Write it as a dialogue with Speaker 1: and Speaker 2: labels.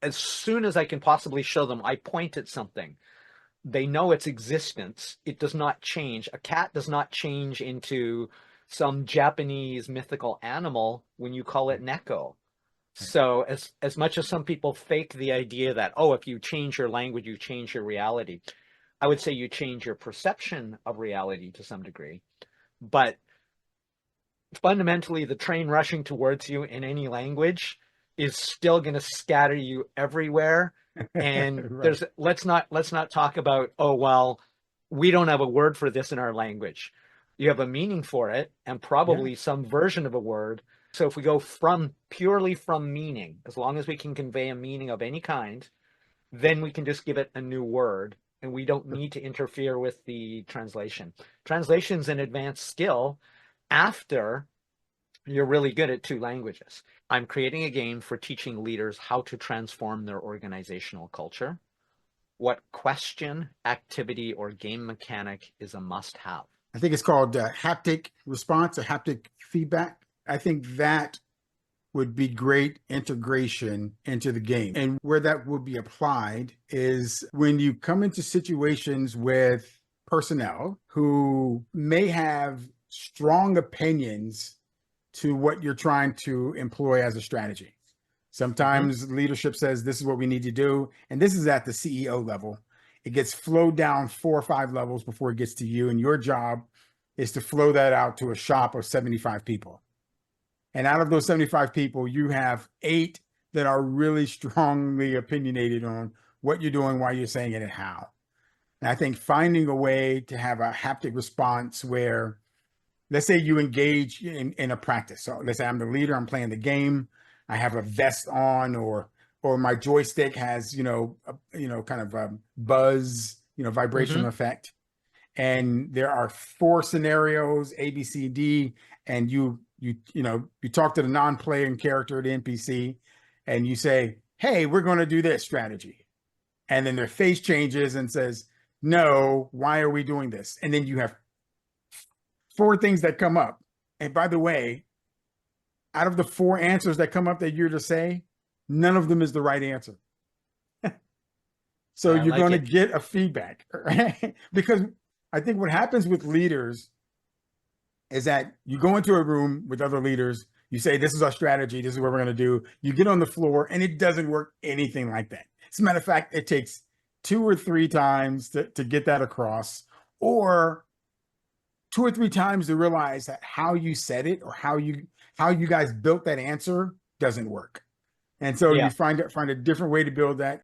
Speaker 1: as soon as I can possibly show them, I point at something. They know its existence. It does not change. A cat does not change into some Japanese mythical animal when you call it Neko. So as much as some people fake the idea that, oh, if you change your language, you change your reality, I would say you change your perception of reality to some degree. But fundamentally, the train rushing towards you in any language is still going to scatter you everywhere. And
Speaker 2: Right.
Speaker 1: let's not talk about, oh, well, we don't have a word for this in our language. You have a meaning for it and
Speaker 2: Yeah.
Speaker 1: probably some version of a word. So if we go from purely from meaning, as long as we can convey a meaning of any kind, then we can just give it a new word and we don't need to interfere with the translation. Translation's an advanced skill after you're really good at two languages. I'm creating a game for teaching leaders how to transform their organizational culture. What question, activity, or game mechanic is a must have?
Speaker 2: I think it's called haptic response or haptic feedback. I think that would be great integration into the game. And where that would be applied is when you come into situations with personnel who may have strong opinions to what you're trying to employ as a strategy.
Speaker 1: Mm-hmm.
Speaker 2: Sometimes leadership says this is what we need to do, and this is at the CEO level. It gets flowed down 4 or 5 levels before it gets to you, and your job is to flow that out to a shop of 75 people. And out of those 75 people, you have 8 that are really strongly opinionated on what you're doing, why you're saying it, and how. And I think finding a way to have a haptic response where, let's say you engage in a practice. So let's say I'm the leader, I'm playing the game, I have a vest on, or my joystick has, kind of a buzz, vibration
Speaker 1: Mm-hmm.
Speaker 2: effect. And there are 4 scenarios, A, B, C, D, and you talk to the non-playing character, the NPC, and you say, hey, we're going to do this strategy. And then their face changes and says, no, why are we doing this? And then you have 4 things that come up. And by the way, out of the 4 answers that come up that you're to say, none of them is the right answer. So
Speaker 1: I
Speaker 2: you're
Speaker 1: like
Speaker 2: going to
Speaker 1: it.
Speaker 2: get a feedback, right? Because I think what happens with leaders is that you go into a room with other leaders, you say, this is our strategy, this is what we're going to do. You get on the floor and it doesn't work anything like that. As a matter of fact, it takes 2 or 3 times to get that across, or 2 or 3 times to realize that how you said it or how you guys built that answer doesn't work. And so you
Speaker 1: Yeah.
Speaker 2: find a different way to build that.